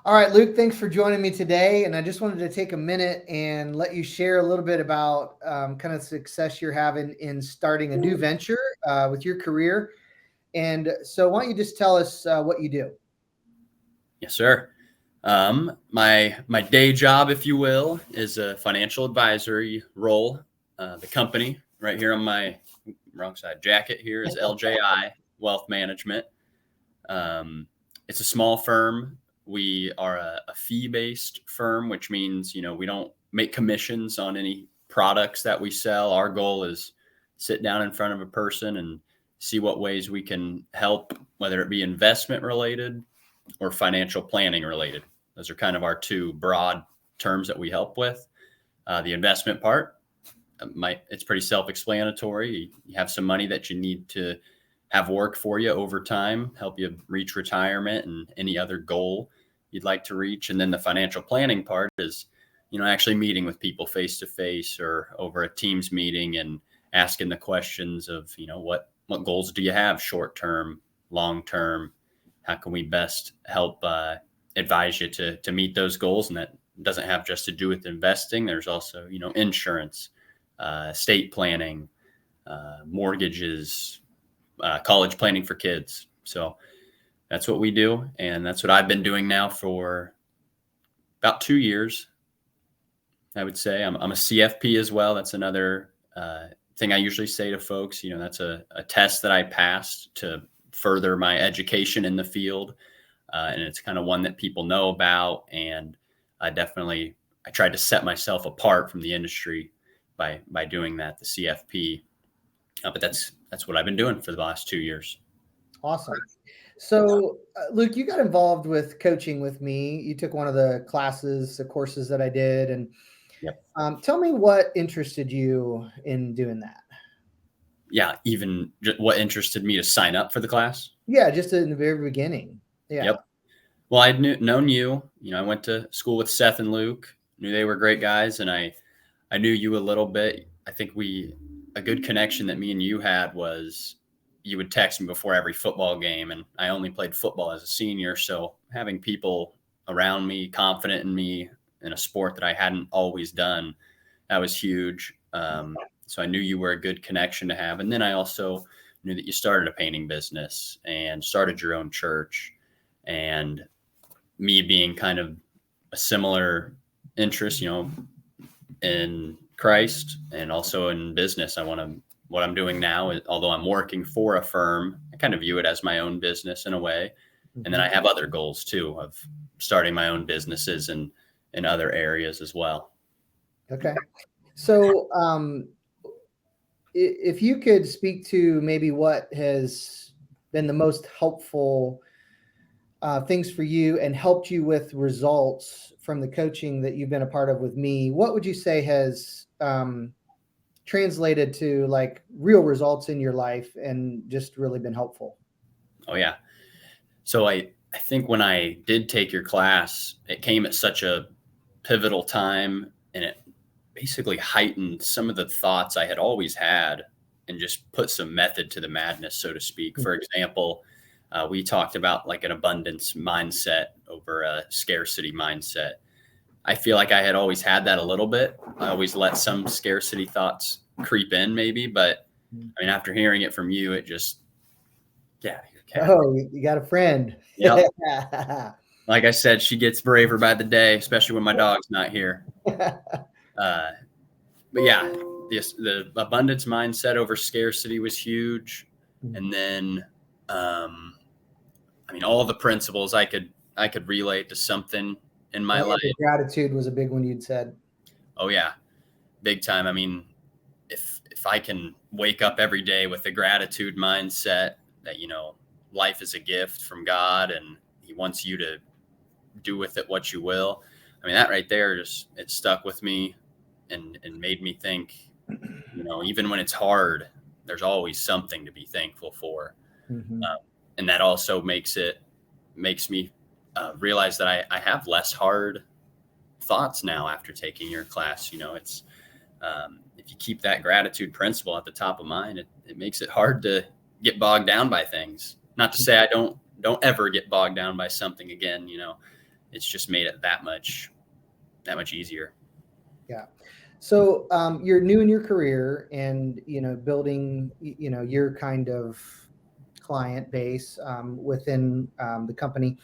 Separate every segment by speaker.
Speaker 1: All right, Luke, thanks for joining me today. And I just wanted to take a minute and let you share a little bit about kind of success you're having in starting a new venture with your career. And so, why don't you just tell us what you do?
Speaker 2: Yes, sir. My day job, if you will, is a financial advisory role. The company right here on my wrong side jacket here is LJI Wealth Management. It's a small firm. We are a fee-based firm, which means we don't make commissions on any products that we sell. Our goal is sit down in front of a person and see what ways we can help, whether it be investment related or financial planning related. Those are kind of our two broad terms that we help with. The investment part, it's pretty self-explanatory. You have some money that you need to have work for you over time, help you reach retirement and any other goal you'd like to reach. And then the financial planning part is, actually meeting with people face to face or over a Teams meeting and asking the questions of, what goals do you have, short term, long term? How can we best help advise you to meet those goals? And that doesn't have just to do with investing. There's also, insurance, estate planning, mortgages, college planning for kids. So that's what we do. And that's what I've been doing now for about 2 years. I would say I'm a CFP as well. That's another thing I usually say to folks. That's a test that I passed to further my education in the field. And it's kind of one that people know about. And I tried to set myself apart from the industry by doing that, the CFP. But that's what I've been doing for the last 2 years.
Speaker 1: Awesome. So, Luke, you got involved with coaching with me. You took one of the classes, the courses that I did. And
Speaker 2: Yep.
Speaker 1: tell me what interested you in doing that.
Speaker 2: Yeah, even what interested me to sign up for the class.
Speaker 1: Yeah, just in the very beginning. Yeah.
Speaker 2: Yep. Well, I'd known you. I went to school with Seth and Luke. Knew they were great guys, and I knew you a little bit. I think a good connection that me and you had was you would text me before every football game, and I only played football as a senior, so having people around me confident in me in a sport that I hadn't always done, that was huge. So I knew you were a good connection to have. And then I also knew that you started a painting business and started your own church. And me being kind of a similar interest, in Christ and also in business. What I'm doing now, although I'm working for a firm, I kind of view it as my own business in a way. And then I have other goals too of starting my own businesses and in other areas as well.
Speaker 1: Okay. So, if you could speak to maybe what has been the most helpful things for you and helped you with results from the coaching that you've been a part of with me, what would you say has translated to like real results in your life and just really been helpful?
Speaker 2: Oh yeah. So I think when I did take your class, it came at such a pivotal time, and it basically heightened some of the thoughts I had always had and just put some method to the madness, so to speak. For example, we talked about like an abundance mindset over a scarcity mindset. I feel like I had always had that a little bit. I always let some scarcity thoughts creep in maybe, but I mean, after hearing it from you, it just, yeah.
Speaker 1: Oh, you got a friend.
Speaker 2: Yep. Like I said, she gets braver by the day, especially when my dog's not here. But yeah, the abundance mindset over scarcity was huge. And then, I mean, all the principles I could relate to something in my life.
Speaker 1: Gratitude was a big one you'd said.
Speaker 2: Oh yeah, big time. I mean, if I can wake up every day with a gratitude mindset that, life is a gift from God and he wants you to do with it what you will. I mean, that right there it stuck with me and made me think, even when it's hard, there's always something to be thankful for. And that also makes me realize that I have less hard thoughts now after taking your class. It's if you keep that gratitude principle at the top of mind, it makes it hard to get bogged down by things. Not to say I don't ever get bogged down by something again. it's just made it that much easier.
Speaker 1: Yeah. So you're new in your career and, building, your kind of client base within the company.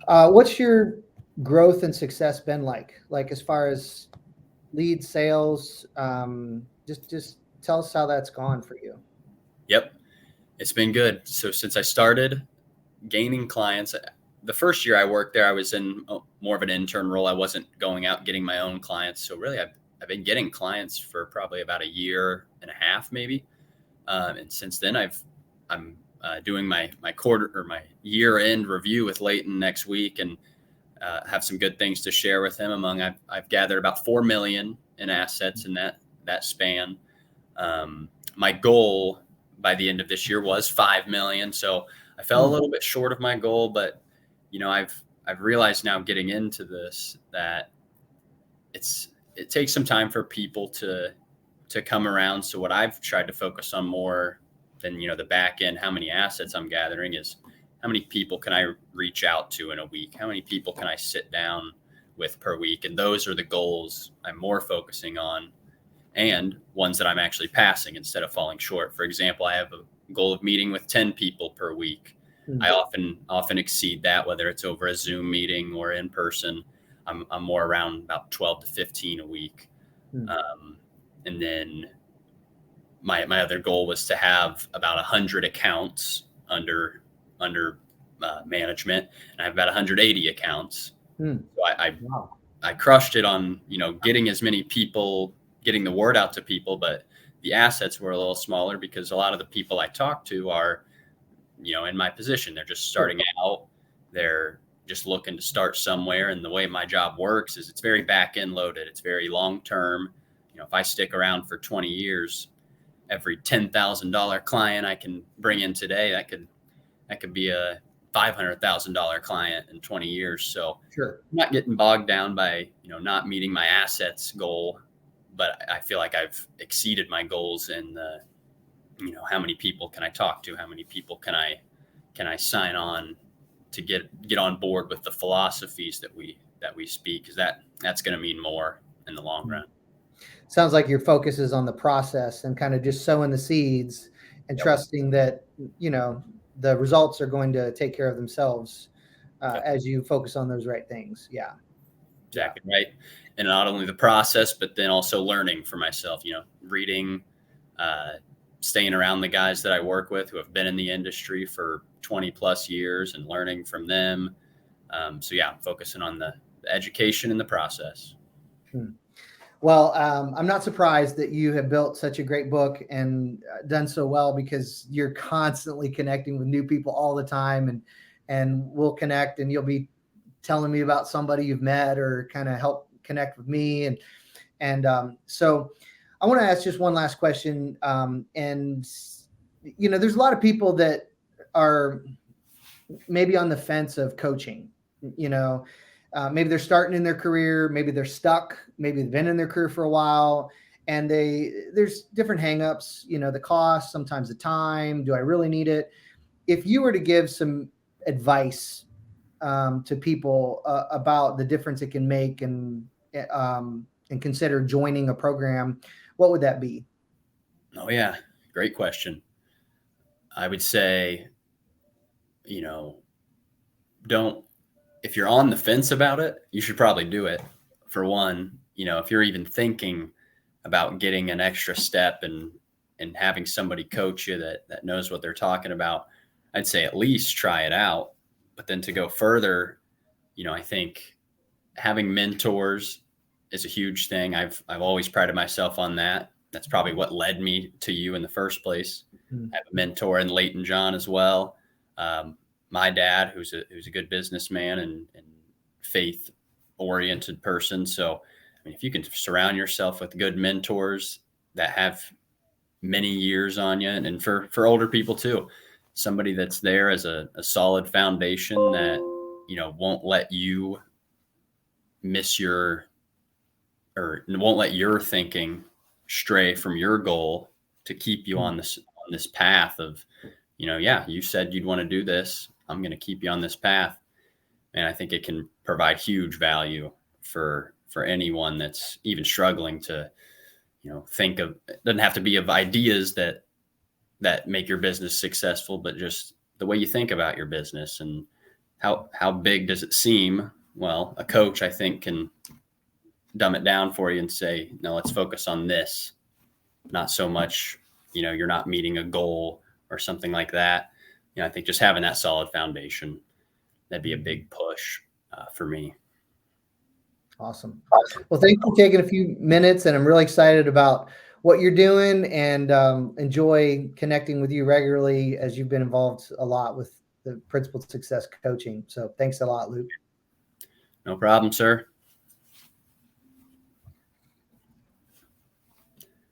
Speaker 1: What's your growth and success been like as far as lead sales? Just tell us how that's gone for you.
Speaker 2: Yep. It's been good. So since I started gaining clients, the first year I worked there, I was in more of an intern role. I wasn't going out getting my own clients. So really, I've been getting clients for probably about a year and a half, maybe. And since then, I'm doing my quarter or my year end review with Leighton next week, and have some good things to share with him. I've gathered about 4 million in assets in that span. My goal by the end of this year was 5 million. So I fell a little bit short of my goal, but I've realized now getting into this that it takes some time for people to come around. So what I've tried to focus on more than, the back end, how many assets I'm gathering, is how many people can I reach out to in a week? How many people can I sit down with per week? And those are the goals I'm more focusing on, and ones that I'm actually passing instead of falling short. For example, I have a goal of meeting with 10 people per week. I often exceed that, whether it's over a Zoom meeting or in person. I'm more around about 12 to 15 a week. And then my other goal was to have about 100 accounts under management, and I have about 180 accounts. So I crushed it on, getting as many people, getting the word out to people, but the assets were a little smaller because a lot of the people I talk to are, in my position. They're just starting out. They're just looking to start somewhere. And the way my job works is it's very back end loaded. It's very long term. If I stick around for 20 years, every $10,000 client I can bring in today, that could be a $500,000 client in 20 years. So
Speaker 1: Sure.
Speaker 2: I'm not getting bogged down by, not meeting my assets goal, but I feel like I've exceeded my goals in the, how many people can I talk to? How many people can I sign on to get on board with the philosophies that we speak? Because that's going to mean more in the long run.
Speaker 1: Sounds like your focus is on the process and kind of just sowing the seeds and trusting that, the results are going to take care of themselves as you focus on those right things. Yeah.
Speaker 2: Exactly. Right. And not only the process, but then also learning for myself, reading, staying around the guys that I work with who have been in the industry for 20 plus years and learning from them. So yeah, I'm focusing on the education and the process.
Speaker 1: Well, I'm not surprised that you have built such a great book and done so well, because you're constantly connecting with new people all the time, and we'll connect and you'll be telling me about somebody you've met or kind of help connect with me. And so I want to ask just one last question. And, there's a lot of people that are maybe on the fence of coaching, maybe they're starting in their career, maybe they're stuck, maybe they've been in their career for a while, and there's different hangups, the cost, sometimes the time. Do I really need it? If you were to give some advice to people about the difference it can make and consider joining a program, what would that be?
Speaker 2: Oh yeah, great question. I would say, if you're on the fence about it, you should probably do it. For one, if you're even thinking about getting an extra step and having somebody coach you that knows what they're talking about, I'd say at least try it out. But then to go further, I think having mentors is a huge thing. I've always prided myself on that. That's probably what led me to you in the first place. I have a mentor in Leighton John as well. My dad, who's a good businessman and faith oriented person. So, if you can surround yourself with good mentors that have many years on you, and for older people too, somebody that's there as a solid foundation that, won't let you won't let your thinking stray from your goal, to keep you on this path of, yeah, you said you'd want to do this. I'm going to keep you on this path. And I think it can provide huge value for anyone that's even struggling to, think of, it doesn't have to be of ideas that make your business successful, but just the way you think about your business and how big does it seem? Well, a coach, I think, can dumb it down for you and say, no, let's focus on this. Not so much, you're not meeting a goal or something like that. I think just having that solid foundation, that'd be a big push for me.
Speaker 1: Awesome. Well, thanks for taking a few minutes, and I'm really excited about what you're doing, and enjoy connecting with you regularly, as you've been involved a lot with the Principled Success coaching. So thanks a lot, Luke.
Speaker 2: No problem, sir.